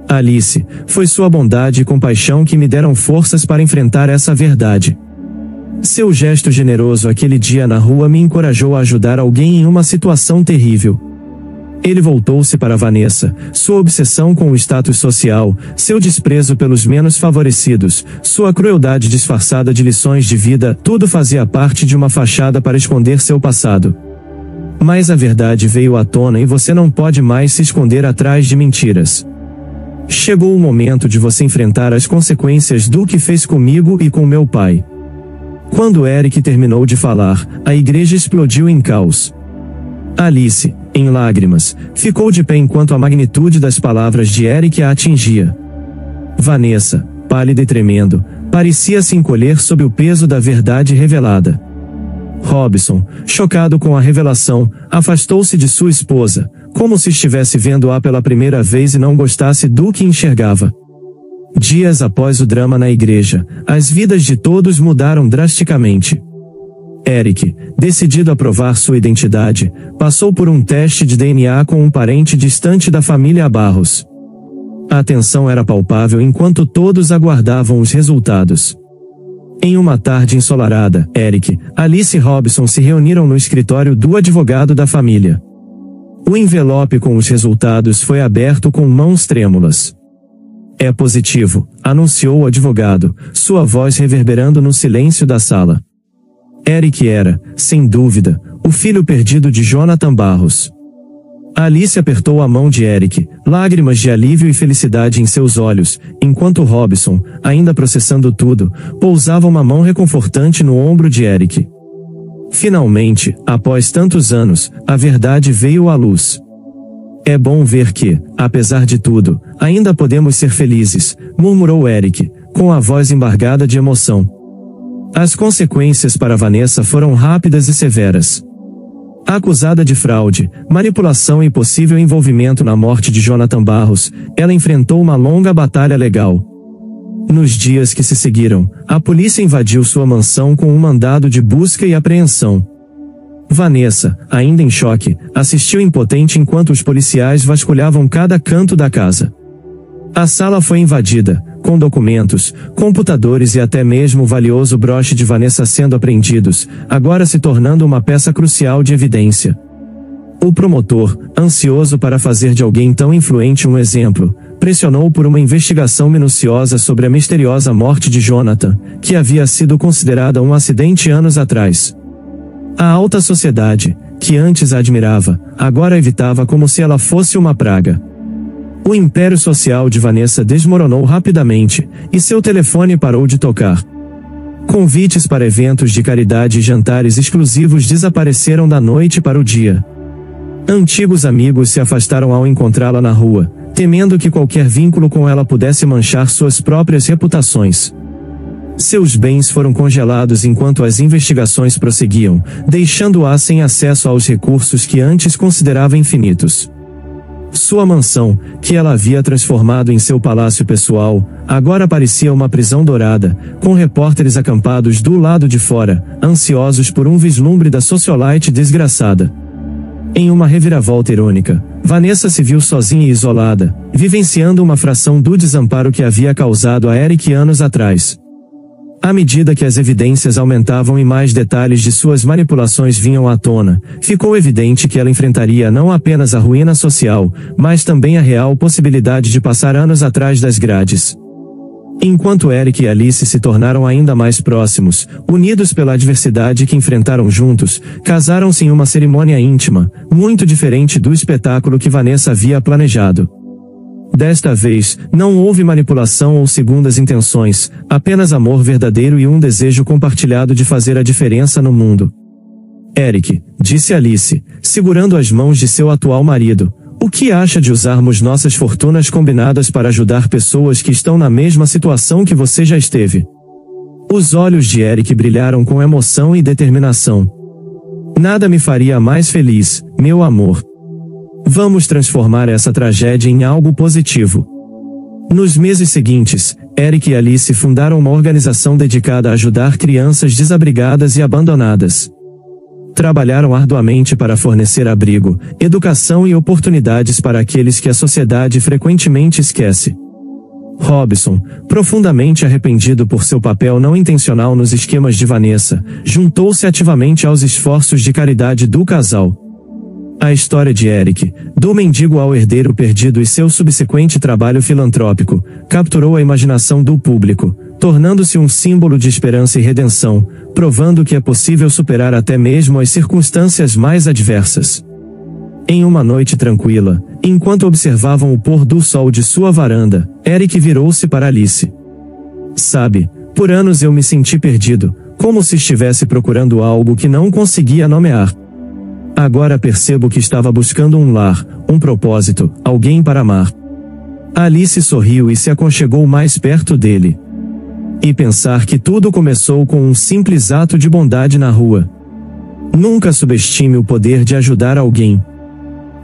Alice, foi sua bondade e compaixão que me deram forças para enfrentar essa verdade. Seu gesto generoso aquele dia na rua me encorajou a ajudar alguém em uma situação terrível. Ele voltou-se para Vanessa, sua obsessão com o status social, seu desprezo pelos menos favorecidos, sua crueldade disfarçada de lições de vida, tudo fazia parte de uma fachada para esconder seu passado. Mas a verdade veio à tona e você não pode mais se esconder atrás de mentiras. Chegou o momento de você enfrentar as consequências do que fez comigo e com meu pai. Quando Eric terminou de falar, a igreja explodiu em caos. Alice, em lágrimas, ficou de pé enquanto a magnitude das palavras de Eric a atingia. Vanessa, pálida e tremendo, parecia se encolher sob o peso da verdade revelada. Robson, chocado com a revelação, afastou-se de sua esposa, como se estivesse vendo-a pela primeira vez e não gostasse do que enxergava. Dias após o drama na igreja, as vidas de todos mudaram drasticamente. Eric, decidido a provar sua identidade, passou por um teste de DNA com um parente distante da família Barros. A tensão era palpável enquanto todos aguardavam os resultados. Em uma tarde ensolarada, Eric, Alice e Robson se reuniram no escritório do advogado da família. O envelope com os resultados foi aberto com mãos trêmulas. É positivo, anunciou o advogado, sua voz reverberando no silêncio da sala. Eric era, sem dúvida, o filho perdido de Jonathan Barros. Alice apertou a mão de Eric, lágrimas de alívio e felicidade em seus olhos, enquanto Robson, ainda processando tudo, pousava uma mão reconfortante no ombro de Eric. Finalmente, após tantos anos, a verdade veio à luz. É bom ver que, apesar de tudo, ainda podemos ser felizes, murmurou Eric, com a voz embargada de emoção. As consequências para Vanessa foram rápidas e severas. Acusada de fraude, manipulação e possível envolvimento na morte de Jonathan Barros, ela enfrentou uma longa batalha legal. Nos dias que se seguiram, a polícia invadiu sua mansão com um mandado de busca e apreensão. Vanessa, ainda em choque, assistiu impotente enquanto os policiais vasculhavam cada canto da casa. A sala foi invadida, com documentos, computadores e até mesmo o valioso broche de Vanessa sendo apreendidos, agora se tornando uma peça crucial de evidência. O promotor, ansioso para fazer de alguém tão influente um exemplo, pressionou por uma investigação minuciosa sobre a misteriosa morte de Jonathan, que havia sido considerada um acidente anos atrás. A alta sociedade, que antes a admirava, agora a evitava como se ela fosse uma praga. O império social de Vanessa desmoronou rapidamente, e seu telefone parou de tocar. Convites para eventos de caridade e jantares exclusivos desapareceram da noite para o dia. Antigos amigos se afastaram ao encontrá-la na rua, temendo que qualquer vínculo com ela pudesse manchar suas próprias reputações. Seus bens foram congelados enquanto as investigações prosseguiam, deixando-a sem acesso aos recursos que antes considerava infinitos. Sua mansão, que ela havia transformado em seu palácio pessoal, agora parecia uma prisão dourada, com repórteres acampados do lado de fora, ansiosos por um vislumbre da socialite desgraçada. Em uma reviravolta irônica, Vanessa se viu sozinha e isolada, vivenciando uma fração do desamparo que havia causado a Eric anos atrás. À medida que as evidências aumentavam e mais detalhes de suas manipulações vinham à tona, ficou evidente que ela enfrentaria não apenas a ruína social, mas também a real possibilidade de passar anos atrás das grades. Enquanto Eric e Alice se tornaram ainda mais próximos, unidos pela adversidade que enfrentaram juntos, casaram-se em uma cerimônia íntima, muito diferente do espetáculo que Vanessa havia planejado. Desta vez, não houve manipulação ou segundas intenções, apenas amor verdadeiro e um desejo compartilhado de fazer a diferença no mundo. Eric, disse Alice, segurando as mãos de seu atual marido, o que acha de usarmos nossas fortunas combinadas para ajudar pessoas que estão na mesma situação que você já esteve? Os olhos de Eric brilharam com emoção e determinação. Nada me faria mais feliz, meu amor. Vamos transformar essa tragédia em algo positivo. Nos meses seguintes, Eric e Alice fundaram uma organização dedicada a ajudar crianças desabrigadas e abandonadas. Trabalharam arduamente para fornecer abrigo, educação e oportunidades para aqueles que a sociedade frequentemente esquece. Robson, profundamente arrependido por seu papel não intencional nos esquemas de Vanessa, juntou-se ativamente aos esforços de caridade do casal. A história de Eric, do mendigo ao herdeiro perdido e seu subsequente trabalho filantrópico, capturou a imaginação do público, tornando-se um símbolo de esperança e redenção, provando que é possível superar até mesmo as circunstâncias mais adversas. Em uma noite tranquila, enquanto observavam o pôr do sol de sua varanda, Eric virou-se para Alice. Sabe, por anos eu me senti perdido, como se estivesse procurando algo que não conseguia nomear. Agora percebo que estava buscando um lar, um propósito, alguém para amar. Alice sorriu e se aconchegou mais perto dele. E pensar que tudo começou com um simples ato de bondade na rua. Nunca subestime o poder de ajudar alguém.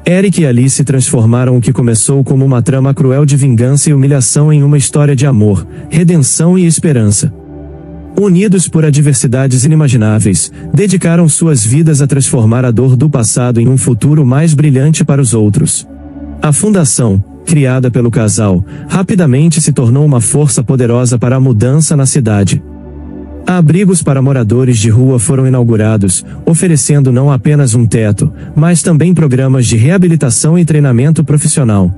Eric e Alice transformaram o que começou como uma trama cruel de vingança e humilhação em uma história de amor, redenção e esperança. Unidos por adversidades inimagináveis, dedicaram suas vidas a transformar a dor do passado em um futuro mais brilhante para os outros. A fundação, criada pelo casal, rapidamente se tornou uma força poderosa para a mudança na cidade. Abrigos para moradores de rua foram inaugurados, oferecendo não apenas um teto, mas também programas de reabilitação e treinamento profissional.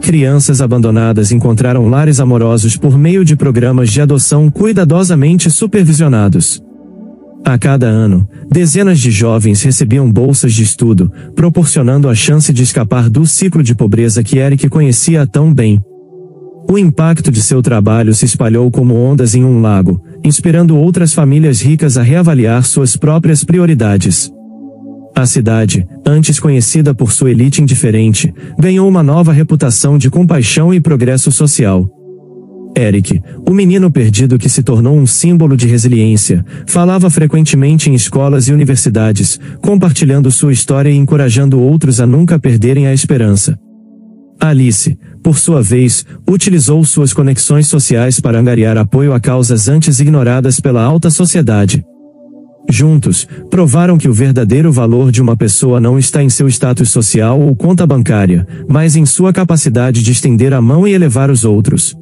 Crianças abandonadas encontraram lares amorosos por meio de programas de adoção cuidadosamente supervisionados. A cada ano, dezenas de jovens recebiam bolsas de estudo, proporcionando a chance de escapar do ciclo de pobreza que Eric conhecia tão bem. O impacto de seu trabalho se espalhou como ondas em um lago, inspirando outras famílias ricas a reavaliar suas próprias prioridades. A cidade, antes conhecida por sua elite indiferente, ganhou uma nova reputação de compaixão e progresso social. Eric, o menino perdido que se tornou um símbolo de resiliência, falava frequentemente em escolas e universidades, compartilhando sua história e encorajando outros a nunca perderem a esperança. Alice, por sua vez, utilizou suas conexões sociais para angariar apoio a causas antes ignoradas pela alta sociedade. Juntos, provaram que o verdadeiro valor de uma pessoa não está em seu status social ou conta bancária, mas em sua capacidade de estender a mão e elevar os outros.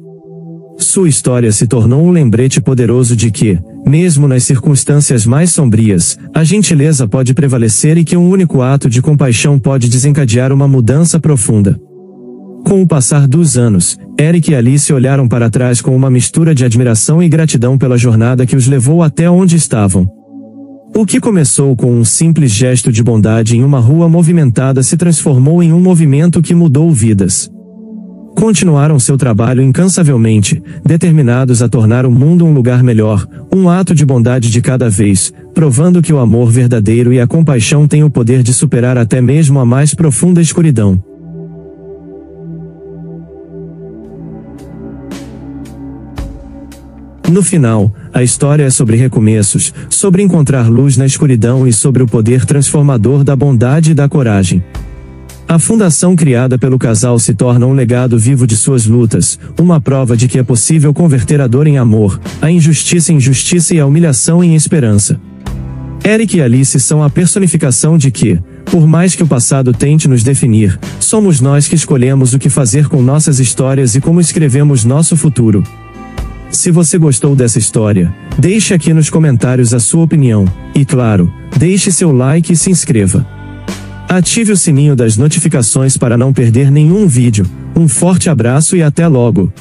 Sua história se tornou um lembrete poderoso de que, mesmo nas circunstâncias mais sombrias, a gentileza pode prevalecer e que um único ato de compaixão pode desencadear uma mudança profunda. Com o passar dos anos, Eric e Alice olharam para trás com uma mistura de admiração e gratidão pela jornada que os levou até onde estavam. O que começou com um simples gesto de bondade em uma rua movimentada se transformou em um movimento que mudou vidas. Continuaram seu trabalho incansavelmente, determinados a tornar o mundo um lugar melhor, um ato de bondade de cada vez, provando que o amor verdadeiro e a compaixão têm o poder de superar até mesmo a mais profunda escuridão. No final, a história é sobre recomeços, sobre encontrar luz na escuridão e sobre o poder transformador da bondade e da coragem. A fundação criada pelo casal se torna um legado vivo de suas lutas, uma prova de que é possível converter a dor em amor, a injustiça em justiça e a humilhação em esperança. Eric e Alice são a personificação de que, Por mais que o passado tente nos definir, somos nós que escolhemos o que fazer com nossas histórias e como escrevemos nosso futuro. Se você gostou dessa história, deixe aqui nos comentários a sua opinião, e claro, deixe seu like e se inscreva. Ative o sininho das notificações para não perder nenhum vídeo. Um forte abraço e até logo!